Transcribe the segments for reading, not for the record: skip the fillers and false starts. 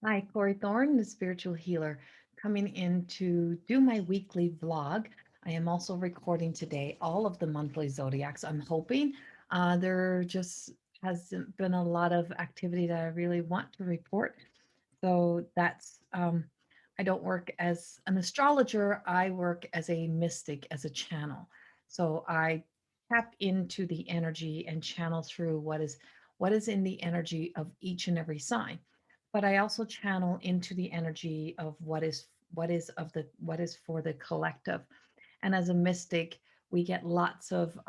Hi, Corrie Thorne, the spiritual healer, coming in to do my weekly vlog. I am also recording today all of the monthly zodiacs. I'm hoping there just hasn't been a lot of activity that I really want to report. So I don't work as an astrologer, I work as a mystic, as a channel. So I tap into the energy and channel through what is in the energy of each and every sign. But I also channel into the energy of what is for the collective. And as a mystic, I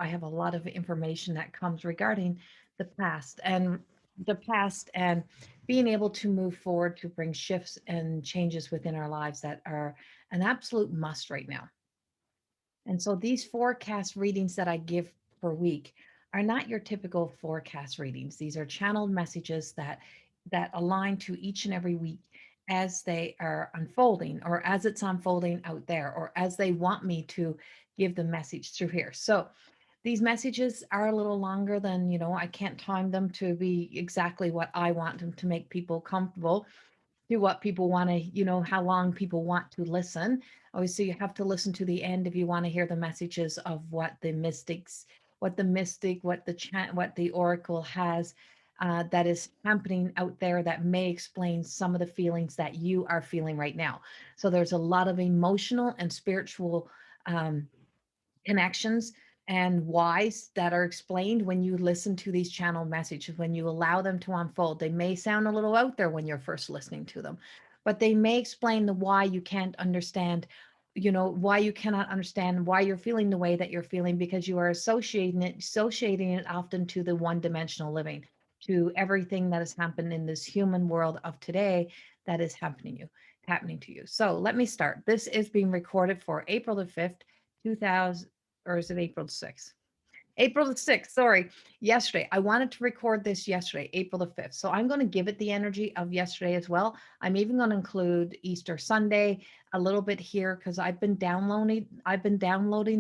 have a lot of information that comes regarding the past and being able to move forward to bring shifts and changes within our lives that are an absolute must right now. And so these forecast readings that I give per week are not your typical forecast readings. These are channeled messages that align to each and every week as they are unfolding or as it's unfolding out there or as they want me to give the message through here. So these messages are a little longer than, I can't time them to be exactly what I want them to make people comfortable to what people want to, how long people want to listen. Obviously, you have to listen to the end if you want to hear the messages of what the oracle has that is happening out there that may explain some of the feelings that you are feeling right now. So there's a lot of emotional and spiritual um, connections and whys that are explained when you listen to these channel messages, when you allow them to unfold. They may sound a little out there when you're first listening to them, but they may explain the why you can't understand, why you cannot understand why you're feeling the way that you're feeling because you are associating it often to the one-dimensional living, to everything that has happened in this human world of today that is happening to you. So let me start. This is being recorded for April the 5th, 2000, or is it April 6th? April the 6th, sorry, yesterday. I wanted to record this yesterday, April the 5th. So I'm going to give it the energy of yesterday as well. I'm even going to include Easter Sunday a little bit here because I've been downloading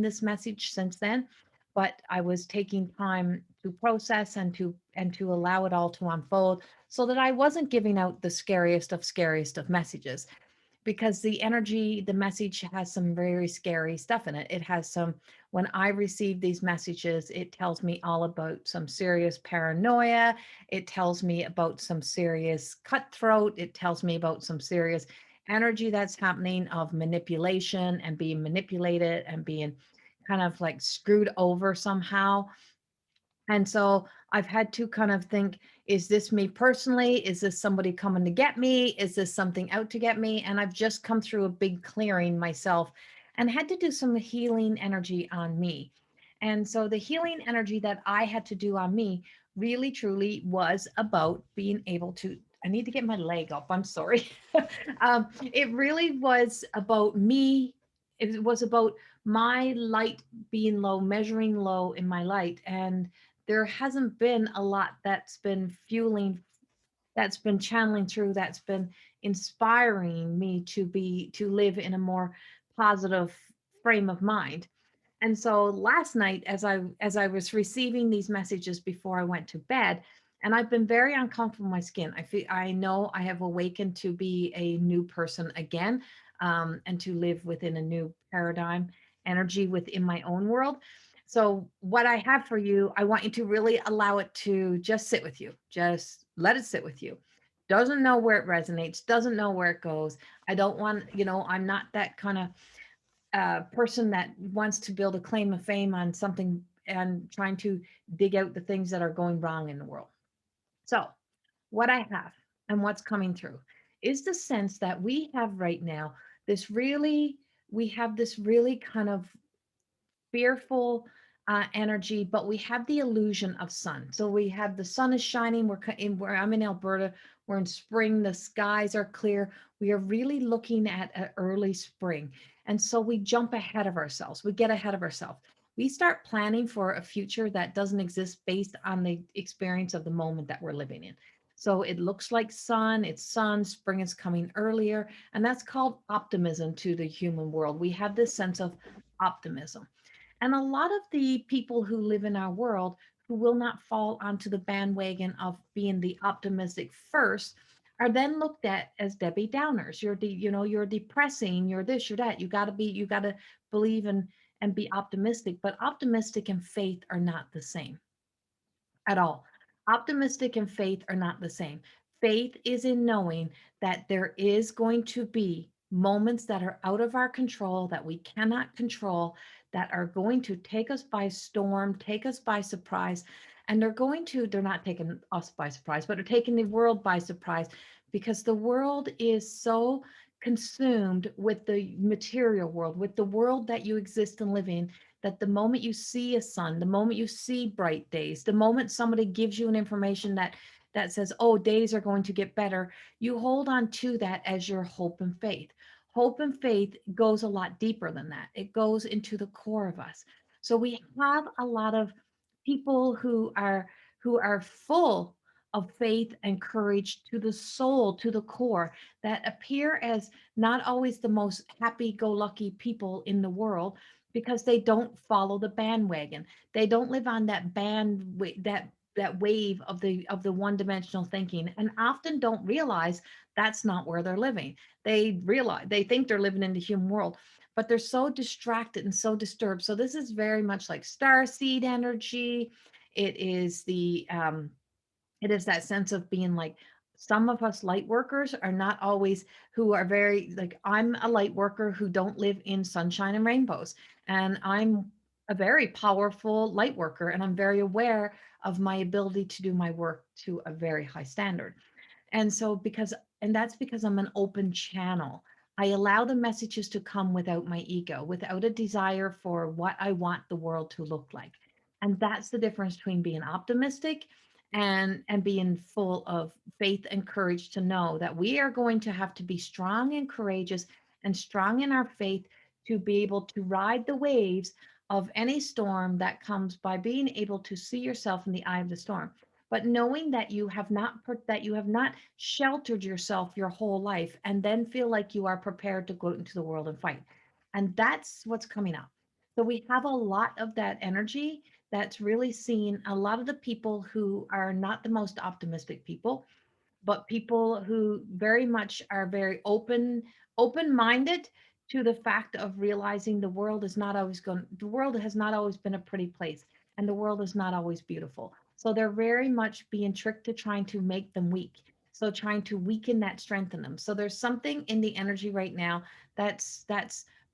this message since then, but I was taking time to process and to allow it all to unfold so that I wasn't giving out the scariest of messages because the message has some very scary stuff in it. It has some, when I receive these messages, it tells me all about some serious paranoia. It tells me about some serious cutthroat. It tells me about some serious energy that's happening of manipulation and being manipulated and being kind of like screwed over somehow. And so I've had to kind of think, is this me personally? Is this somebody coming to get me? Is this something out to get me? And I've just come through a big clearing myself and had to do some healing energy on me. And so the healing energy that I had to do on me really truly was about being able to. I need to get my leg up. I'm sorry. It really was about me. It was about my light being low, measuring low in my light. And there hasn't been a lot that's been channeling through, that's been inspiring me to live in a more positive frame of mind. And so last night, as I was receiving these messages before I went to bed, and I've been very uncomfortable in my skin. I know I have awakened to be a new person again, and to live within a new paradigm energy within my own world. So what I have for you, I want you to really allow it to just sit with you. Just let it sit with you. Doesn't know where it resonates, doesn't know where it goes. I don't want, I'm not that kind of person that wants to build a claim of fame on something and trying to dig out the things that are going wrong in the world. So, what I have and what's coming through is the sense that we have right now this really, we have this really kind of fearful energy, but we have the illusion of sun. So we have the sun is shining. Where I'm in Alberta. We're in spring. The skies are clear. We are really looking at an early spring, and so we jump ahead of ourselves. We get ahead of ourselves. We start planning for a future that doesn't exist based on the experience of the moment that we're living in. So it looks like it's sun, spring is coming earlier, and that's called optimism to the human world. We have this sense of optimism. And a lot of the people who live in our world who will not fall onto the bandwagon of being the optimistic first are then looked at as Debbie Downers. You're depressing, you're this, you're that. You got to believe and be optimistic, but optimistic and faith are not the same at all. Optimistic and faith are not the same. Faith is in knowing that there is going to be moments that are out of our control, that we cannot control, that are going to take us by storm, take us by surprise. And they're not taking us by surprise, but they're taking the world by surprise because the world is so consumed with the material world, with the world that you exist and live in, that the moment you see a sun, the moment you see bright days, the moment somebody gives you an information that says, "Oh, days are going to get better," you hold on to that as your hope and faith. Hope and faith goes a lot deeper than that. It goes into the core of us. So we have a lot of people who are full of faith and courage to the soul, to the core, that appear as not always the most happy-go-lucky people in the world, because they don't follow the bandwagon. They don't live on that wave of the one-dimensional thinking, and often don't realize that's not where they're living. They think they're living in the human world, but they're so distracted and so disturbed. So this is very much like star seed energy. It is it is that sense of being like, some of us light workers are not always, who are very like, I'm a light worker who don't live in sunshine and rainbows, and I'm a very powerful light worker, and I'm very aware of my ability to do my work to a very high standard. And that's because I'm an open channel. I allow the messages to come without my ego, without a desire for what I want the world to look like. And that's the difference between being optimistic and being full of faith and courage, to know that we are going to have to be strong and courageous and strong in our faith to be able to ride the waves of any storm that comes, by being able to see yourself in the eye of the storm, but knowing that you have not sheltered yourself your whole life and then feel like you are prepared to go out into the world and fight. And that's what's coming up. So we have a lot of that energy that's really seen. A lot of the people who are not the most optimistic people, but people who very much are very open-minded to the fact of realizing the world has not always been a pretty place, and the world is not always beautiful. So they're very much being tricked to trying to make them weak, so trying to weaken that, strengthen them. So there's something in the energy right now that's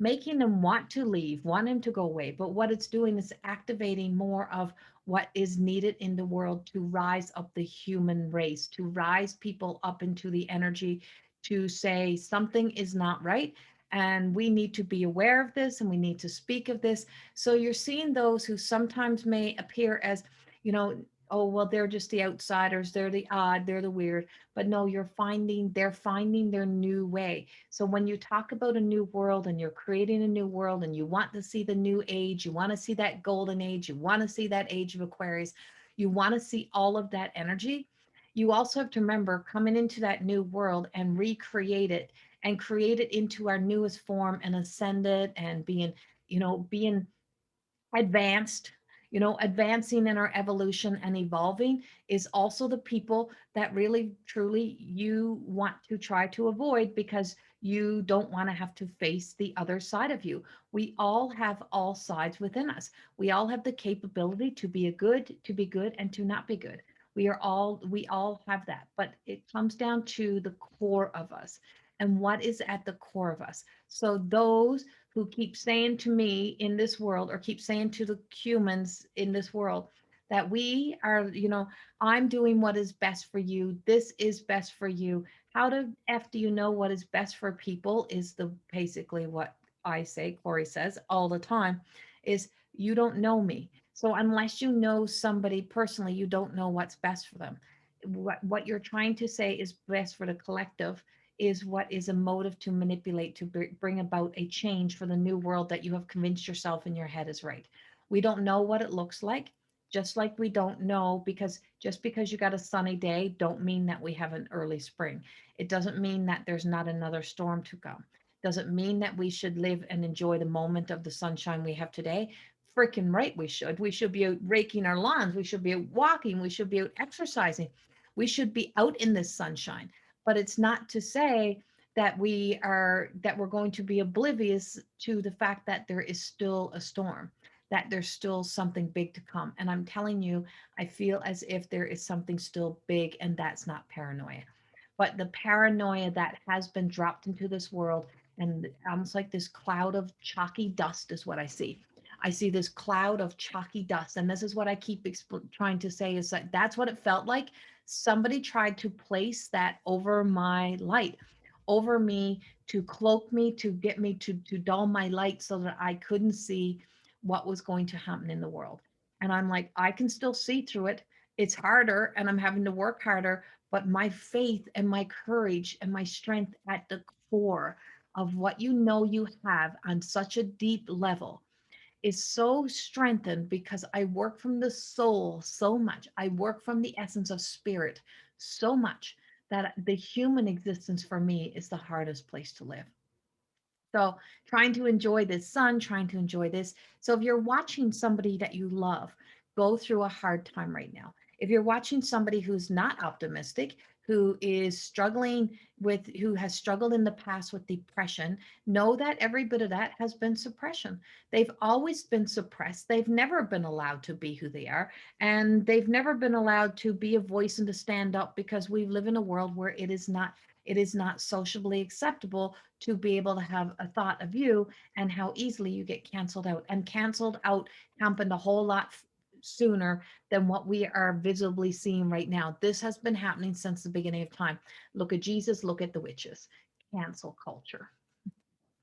making them want to leave, want him to go away, but what it's doing is activating more of what is needed in the world to rise up the human race, to rise people up into the energy, to say something is not right. And we need to be aware of this, and we need to speak of this. So you're seeing those who sometimes may appear as, you know, oh, well, they're just the outsiders, they're the odd, they're the weird. But no, they're finding their new way. So when you talk about a new world and you're creating a new world and you want to see the new age, you want to see that golden age, you want to see that age of Aquarius, you want to see all of that energy, you also have to remember, coming into that new world and recreate it and create it into our newest form and ascend it, and being advanced, advancing in our evolution and evolving, is also the people that really truly you want to try to avoid, because you don't want to have to face the other side of you. We all have all sides within us. We all have the capability to be good and to not be good. We all have that, but it comes down to the core of us and what is at the core of us. So those who keep saying to me in this world, or keep saying to the humans in this world, that we are, I'm doing what is best for you. This is best for you. How the F do you know what is best for people, is the basically what I say, Corrie says all the time, is you don't know me. So unless you know somebody personally, you don't know what's best for them. What you're trying to say is best for the collective is what is a motive to manipulate, to bring about a change for the new world that you have convinced yourself in your head is right. We don't know what it looks like, just like we don't know, because just because you got a sunny day don't mean that we have an early spring. It doesn't mean that there's not another storm to come. Doesn't mean that we should live and enjoy the moment of the sunshine we have today. Freaking right, we should be out raking our lawns, we should be out walking, we should be out exercising, we should be out in this sunshine. But it's not to say that we're going to be oblivious to the fact that there is still a storm, that there's still something big to come. And I'm telling you, I feel as if there is something still big, and that's not paranoia. But the paranoia that has been dropped into this world, and almost like this cloud of chalky dust is what I see. I see this cloud of chalky dust. And this is what I keep trying to say, is that that's what it felt like. Somebody tried to place that over my light, over me, to cloak me, to get me to dull my light so that I couldn't see what was going to happen in the world. And I'm like, I can still see through it. It's harder and I'm having to work harder, but my faith and my courage and my strength at the core of what you know you have on such a deep level is so strengthened, because I work from the soul so much. I work from the essence of spirit so much that the human existence for me is the hardest place to live. So, trying to enjoy this sun, trying to enjoy this. So, if you're watching somebody that you love go through a hard time right now, if you're watching somebody who's not optimistic, who is struggling who has struggled in the past with depression, know that every bit of that has been suppression. They've always been suppressed. They've never been allowed to be who they are. And they've never been allowed to be a voice and to stand up, because we live in a world where it is not socially acceptable to be able to have a thought of you, and how easily you get canceled out. And canceled out happened a whole lot sooner than what we are visibly seeing right now. This has been happening since the beginning of time. Look at Jesus, look at the witches. Cancel culture.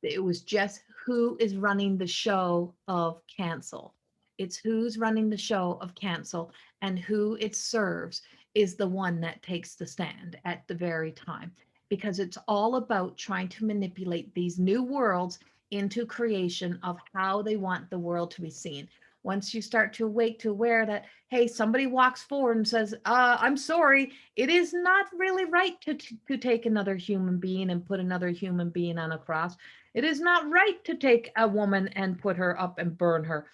It was just who is running the show of cancel. It's who's running the show of cancel, and who it serves is the one that takes the stand at the very time, because it's all about trying to manipulate these new worlds into creation of how they want the world to be seen. Once you start to awake to aware that, hey, somebody walks forward and says, I'm sorry, it is not really right to take another human being and put another human being on a cross. It is not right to take a woman and put her up and burn her.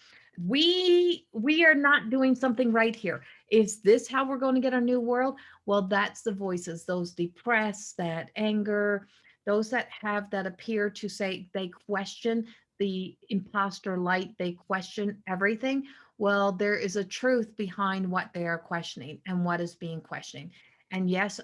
We are not doing something right here. Is this how we're going to get our new world? Well, that's the voices, those depressed, that anger, those that appear to say they question the imposter light, they question everything. Well, there is a truth behind what they are questioning and what is being questioned. And yes,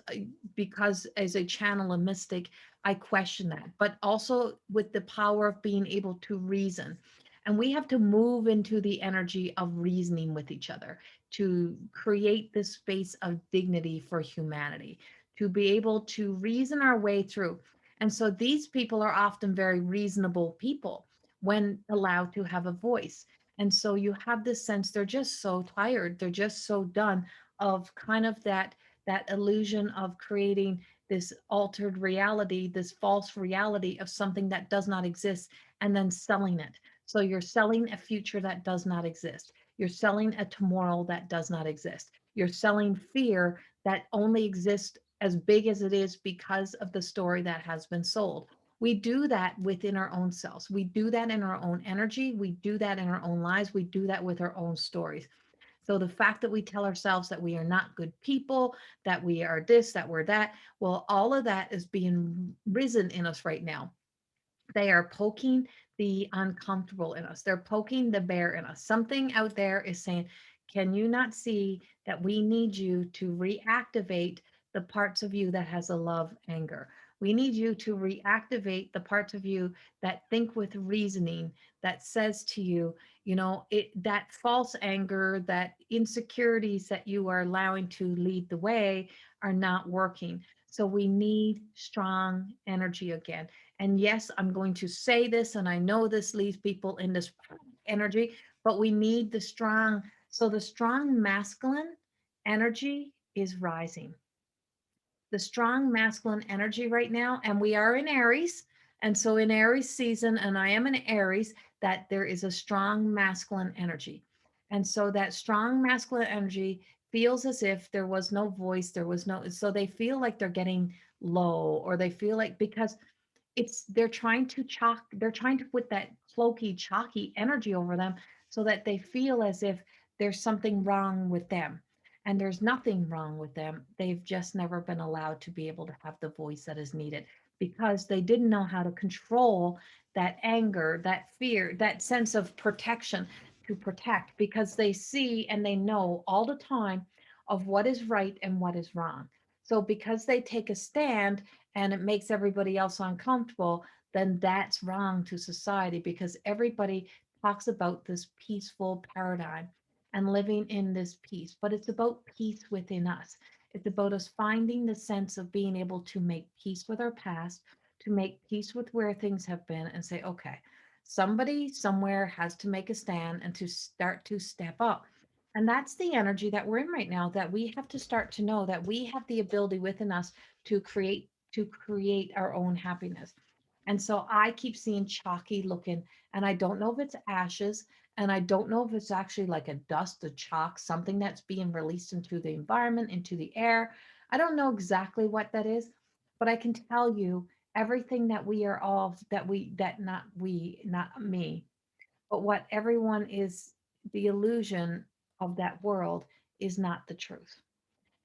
because as a channel, a mystic, I question that, but also with the power of being able to reason. And we have to move into the energy of reasoning with each other to create this space of dignity for humanity, to be able to reason our way through. And so these people are often very reasonable people when allowed to have a voice. And so you have this sense they're just so tired, they're just so done of kind of that illusion of creating this altered reality, this false reality of something that does not exist, and then selling it. So you're selling a future that does not exist. You're selling a tomorrow that does not exist. You're selling fear that only exists as big as it is because of the story that has been sold. We do that within our own selves. We do that in our own energy. We do that in our own lives. We do that with our own stories. So the fact that we tell ourselves that we are not good people, that we are this, that we're that, well, all of that is being risen in us right now. They are poking the uncomfortable in us. They're poking the bear in us. Something out there is saying, can you not see that we need you to reactivate the parts of you that has a love anger? We need you to reactivate the parts of you that think with reasoning, that says to you, that false anger, that insecurities that you are allowing to lead the way are not working. So we need strong energy again. And yes, I'm going to say this, and I know this leaves people in this energy, but we need the strong. So the strong masculine energy is rising. The strong masculine energy right now, and we are in Aries. And so in Aries season, and I am in Aries, that there is a strong masculine energy. And so that strong masculine energy feels as if there was no voice, there was no, so they feel like they're getting low, or they feel like, because they're trying to put that cloaky chalky energy over them so that they feel as if there's something wrong with them. And there's nothing wrong with them. They've just never been allowed to be able to have the voice that is needed because they didn't know how to control that anger, that fear, that sense of protection to protect because they see and they know all the time of what is right and what is wrong. So because they take a stand and it makes everybody else uncomfortable, then that's wrong to society because everybody talks about this peaceful paradigm and living in this peace. But it's about peace within us. It's about us finding the sense of being able to make peace with our past, to make peace with where things have been, and say, okay, somebody somewhere has to make a stand and to start to step up. And that's the energy that we're in right now, that we have to start to know that we have the ability within us to create our own happiness. And so I keep seeing chalky looking, and I don't know if it's ashes, and I don't know if it's actually like a dust, a chalk, something that's being released into the environment, into the air. I don't know exactly what that is, but I can tell you everything that we are all, that not we, not me, but what everyone is, the illusion of that world is not the truth.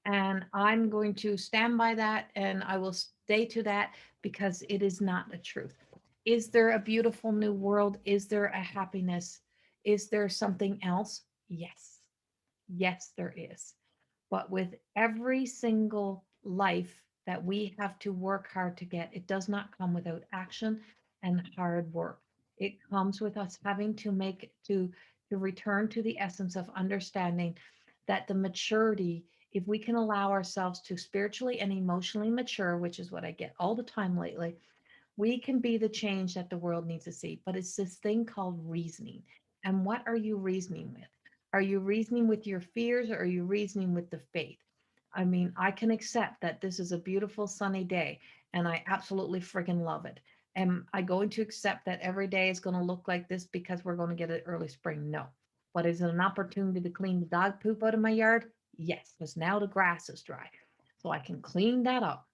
And I'm going to stand by that and I will stay to that because it is not the truth. Is there a beautiful new world? Is there a happiness? Is there something else? Yes. Yes, there is. But with every single life that we have to work hard to get, it does not come without action and hard work. It comes with us having to make to return to the essence of understanding that the maturity, if we can allow ourselves to spiritually and emotionally mature, which is what I get all the time lately, we can be the change that the world needs to see. But it's this thing called reasoning. And what are you reasoning with? Are you reasoning with your fears or are you reasoning with the faith? I mean, I can accept that this is a beautiful sunny day and I absolutely friggin' love it. Am I going to accept that every day is going to look like this because we're going to get an early spring? No. But is it an opportunity to clean the dog poop out of my yard? Yes, because now the grass is dry. So I can clean that up.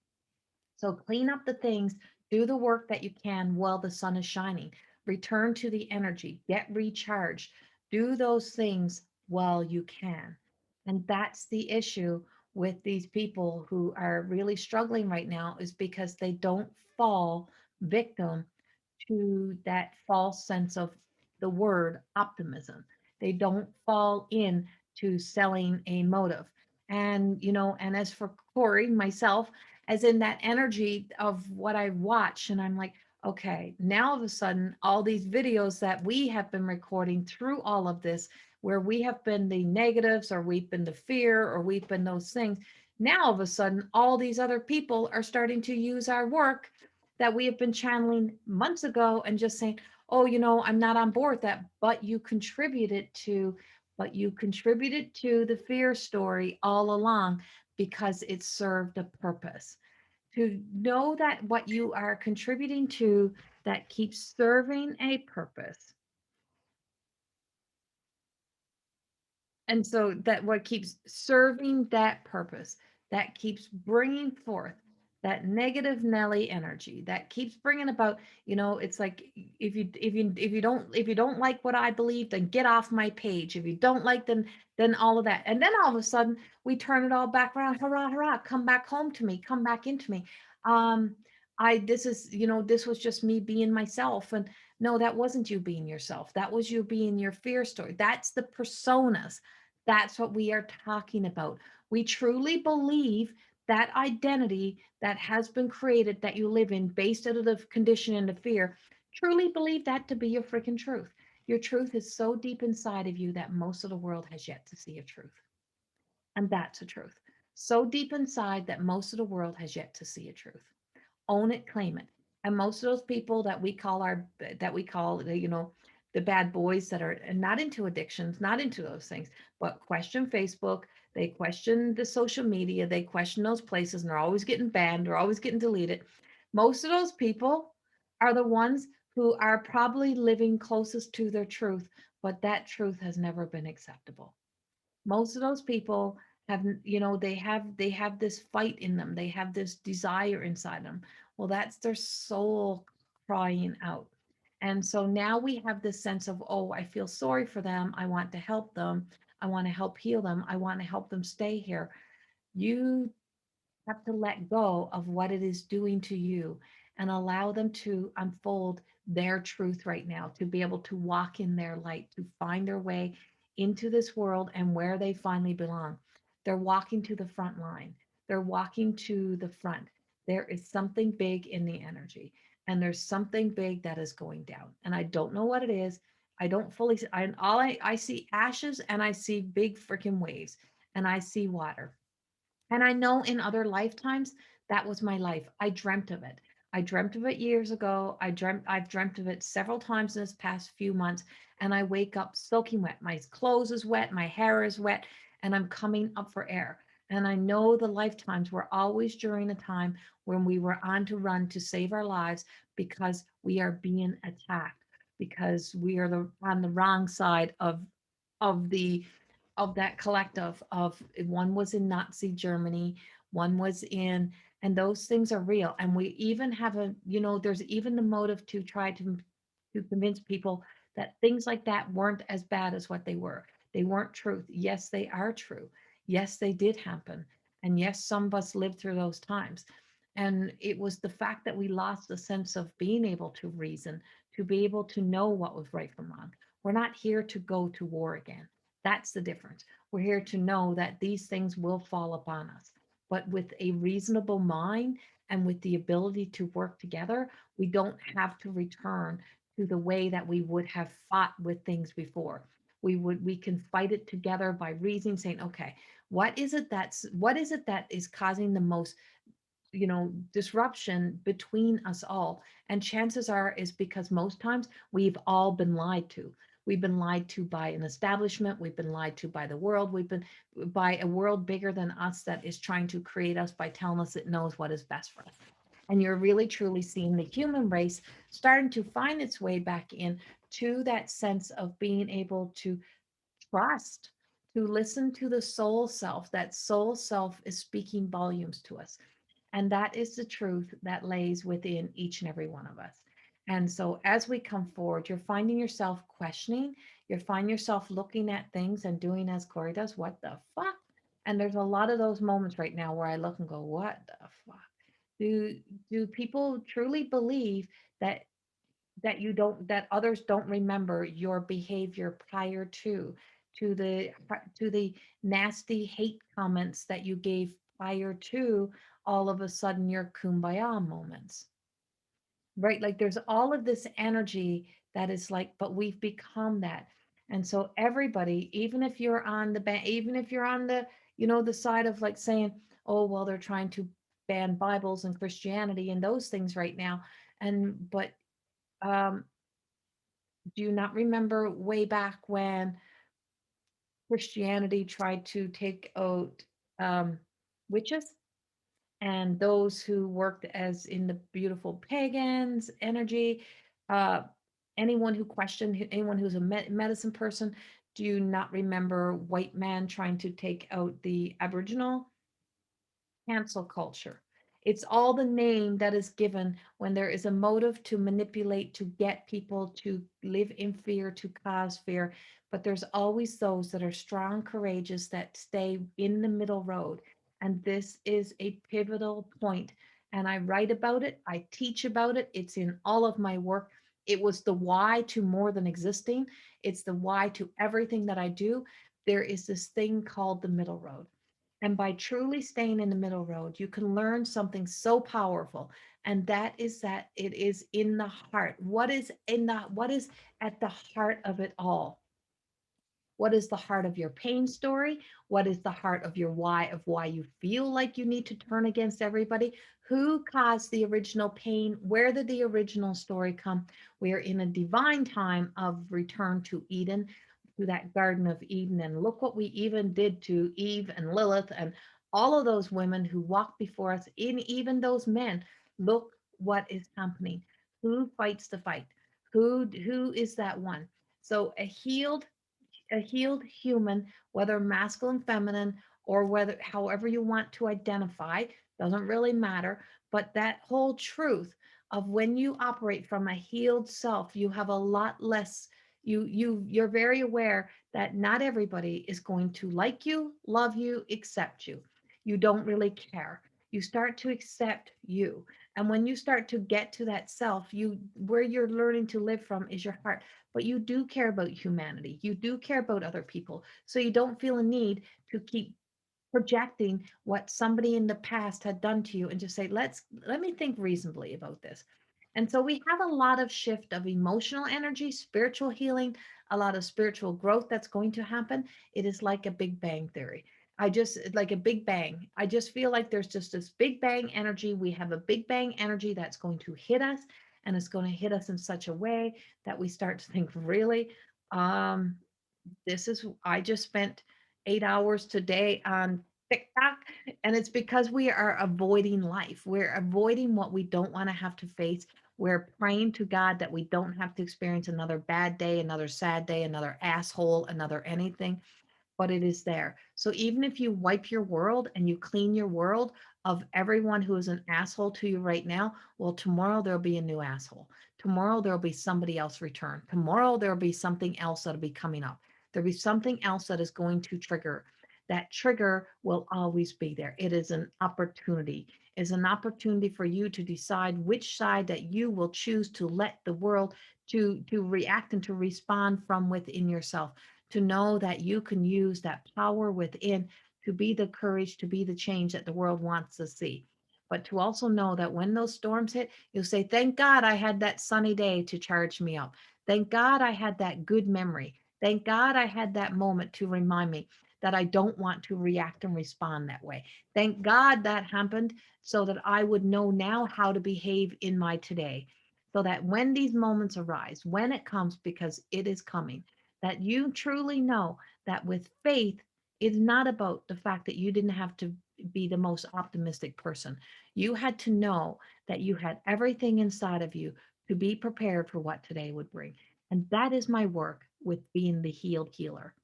So clean up the things, do the work that you can while the sun is shining. Return to the energy, get recharged, do those things while you can. And that's the issue with these people who are really struggling right now is because they don't fall victim to that false sense of the word optimism. They don't fall in to selling a motive. And as for Corey, myself, as in that energy of what I watch, and I'm like, okay, now all of a sudden, all these videos that we have been recording through all of this, where we have been the negatives, or we've been the fear, or we've been those things. Now, all of a sudden, all these other people are starting to use our work that we have been channeling months ago and just saying, oh, I'm not on board with that, but you contributed to the fear story all along because it served a purpose. To know that what you are contributing to that keeps serving a purpose, and so that what keeps serving that purpose, that keeps bringing forth that negative Nelly energy, that keeps bringing about, it's like, if you don't like what I believe, then get off my page. If you don't like, then all of that, and then all of a sudden we turn it all back around. Hurrah, hurrah! Come back home to me. Come back into me. Um, this was just me being myself, and no, that wasn't you being yourself. That was you being your fear story. That's the personas. That's what we are talking about. We truly believe that identity that has been created that you live in based out of the condition and the fear, truly believe that to be your freaking truth. Your truth is so deep inside of you that most of the world has yet to see a truth. And that's a truth. So deep inside that most of the world has yet to see a truth. Own it, claim it. And most of those people that we call the bad boys that are not into addictions, not into those things, but question Facebook, they question the social media, they question those places, and they're always getting banned, they're always getting deleted. Most of those people are the ones who are probably living closest to their truth, but that truth has never been acceptable. Most of those people they have this fight in them, they have this desire inside them. Well, that's their soul crying out. And so now we have this sense of, oh, I feel sorry for them, I want to help them, I want to help heal them. I want to help them stay here. You have to let go of what it is doing to you and allow them to unfold their truth right now, to be able to walk in their light, to find their way into this world and where they finally belong. They're walking to the front line, they're walking to the front. There is something big in the energy, and there's something big that is going down. And I don't know what it is. I don't fully, I see ashes and I see big freaking waves and I see water, and I know in other lifetimes that was my life. I dreamt of it. I dreamt of it years ago. I've dreamt of it several times in this past few months. And I wake up soaking wet. My clothes is wet, my hair is wet, and I'm coming up for air. And I know the lifetimes were always during a time when we were on to run to save our lives because we are being attacked, because we are on the wrong side of the of that collective. Of one was in Nazi Germany, one was in, and those things are real. And we even have a, there's even the motive to try to convince people that things like that weren't as bad as what they were. They weren't truth. Yes, they are true. Yes, they did happen. And yes, some of us lived through those times. And it was the fact that we lost the sense of being able to reason, to be able to know what was right from wrong. We're not here to go to war again. That's the difference. We're here to know that these things will fall upon us, but with a reasonable mind and with the ability to work together, we don't have to return to the way that we would have fought with things before. We can fight it together by reasoning, saying, okay, what is it that is causing the most, disruption between us all? And chances are is because most times we've all been lied to. We've been lied to by an establishment, we've been lied to by the world, we've been by a world bigger than us that is trying to create us by telling us it knows what is best for us. And you're really truly seeing the human race starting to find its way back in to that sense of being able to trust, to listen to the soul self. That soul self is speaking volumes to us, and that is the truth that lays within each and every one of us. And so as we come forward, you're finding yourself questioning, you're finding yourself looking at things and doing as Corey does, what the fuck? And there's a lot of those moments right now where I look and go, what the fuck? Do do people truly believe that that others don't remember your behavior prior to the nasty hate comments that you gave prior to all of a sudden your kumbaya moments, right? Like there's all of this energy that is like, but we've become that. And so everybody, even if you're on even if you're on the, the side of like saying, oh well, they're trying to ban Bibles and Christianity and those things right now, and but um do you not remember way back when Christianity tried to take out witches and those who worked as in the beautiful pagans energy? Uh, anyone who questioned, anyone who's a medicine person, do you not remember white man trying to take out the Aboriginal? Cancel culture. It's all the name that is given when there is a motive to manipulate, to get people to live in fear, to cause fear. But there's always those that are strong, courageous, that stay in the middle road. And this is a pivotal point. And I write about it, I teach about it, it's in all of my work. It was the why to more than existing, it's the why to everything that I do. There is this thing called the middle road. And by truly staying in the middle road, you can learn something so powerful. And that it is in the heart. What is at the heart of it all? What is the heart of your pain story? What is the heart of why you feel like you need to turn against everybody? Who caused the original pain? Where did the original story come? We are in a divine time of return to Eden, to that Garden of Eden. And look what we even did to Eve and Lilith and all of those women who walked before us, in even those men. Look what is happening. Who fights the fight? Who is that one? So a healed human, whether masculine, feminine, or whether however you want to identify, doesn't really matter. But that whole truth of when you operate from a healed self, you have a lot less. You're very aware that not everybody is going to like you, love you, accept you. You don't really care. You start to accept you. And when you start to get to that self, you where you're learning to live from is your heart. But you do care about humanity. You do care about other people. So you don't feel a need to keep projecting what somebody in the past had done to you and just say, let me think reasonably about this. And so we have a lot of shift of emotional energy, spiritual healing, a lot of spiritual growth that's going to happen. It is like a big bang theory. I just like a big bang. I just feel like there's just this big bang energy. We have a big bang energy that's going to hit us, and it's going to hit us in such a way that we start to think, really, um, I just spent 8 hours today on TikTok, and it's because we are avoiding life. We're avoiding what we don't want to have to face. We're praying to God that we don't have to experience another bad day, another sad day, another asshole, another anything, but it is there. So even if you wipe your world and you clean your world of everyone who is an asshole to you right now, well, tomorrow there'll be a new asshole. Tomorrow there'll be somebody else return. Tomorrow there'll be something else that'll be coming up. There'll be something else that is going to trigger. That trigger will always be there. It is an opportunity. It's an opportunity for you to decide which side that you will choose to let the world to react and to respond from within yourself, to know that you can use that power within to be the courage, to be the change that the world wants to see. But to also know that when those storms hit, you'll say, thank God I had that sunny day to charge me up. Thank God I had that good memory. Thank God I had that moment to remind me that I don't want to react and respond that way. Thank God that happened so that I would know now how to behave in my today. So that when these moments arise, when it comes, because it is coming, that you truly know that with faith, it's not about the fact that you didn't have to be the most optimistic person. You had to know that you had everything inside of you to be prepared for what today would bring. And that is my work with being the healed healer,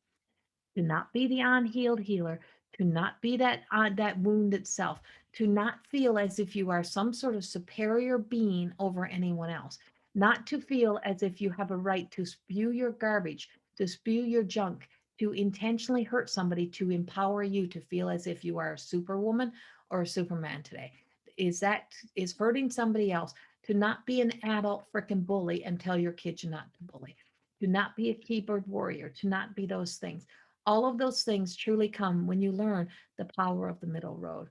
to not be the unhealed healer, to not be that wound itself, to not feel as if you are some sort of superior being over anyone else, not to feel as if you have a right to spew your garbage, to spew your junk, to intentionally hurt somebody, to empower you to feel as if you are a superwoman or a superman today. Is hurting somebody else, to not be an adult freaking bully and tell your kids you're not to bully, to not be a keyboard warrior, to not be those things. All of those things truly come when you learn the power of the middle road,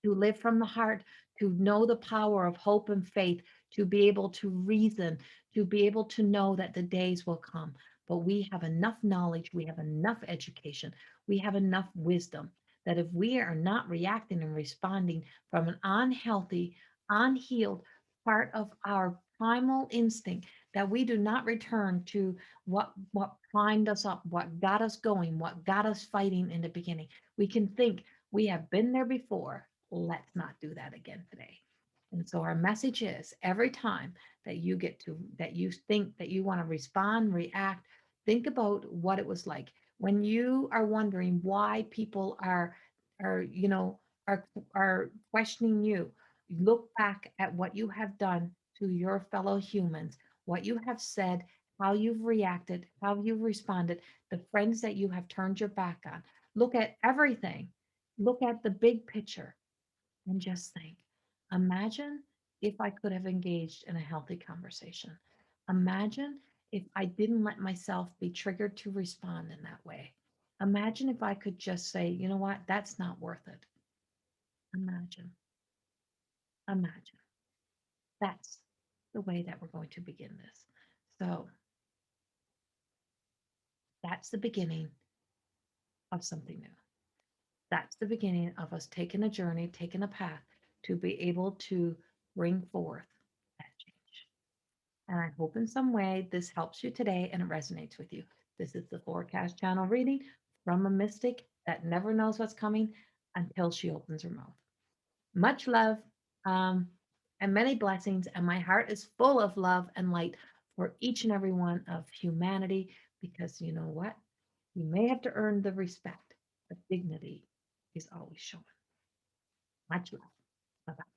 to live from the heart, to know the power of hope and faith, to be able to reason, to be able to know that the days will come. But we have enough knowledge, we have enough education, we have enough wisdom that if we are not reacting and responding from an unhealthy, unhealed part of our primal instinct, that we do not return to what primed us up, what got us going, what got us fighting in the beginning. We can think we have been there before. Let's not do that again today. And so our message is every time that you think that you want to respond, react, think about what it was like when you are wondering why people are you know are questioning you. Look back at what you have done to your fellow humans, what you have said, how you've reacted, how you've responded, the friends that you have turned your back on. Look at everything. Look at the big picture and just think, imagine if I could have engaged in a healthy conversation. Imagine if I didn't let myself be triggered to respond in that way. Imagine if I could just say, you know what, that's not worth it. Imagine, imagine. That's the way that we're going to begin this. So that's the beginning of something new. That's the beginning of us taking a journey, taking a path to be able to bring forth that change. And I hope in some way this helps you today and it resonates with you. This is the forecast channel reading from a mystic that never knows what's coming until she opens her mouth. Much love, um, and many blessings. And my heart is full of love and light for each and every one of humanity, because you know what? You may have to earn the respect, but dignity is always shown. Much love. Bye bye.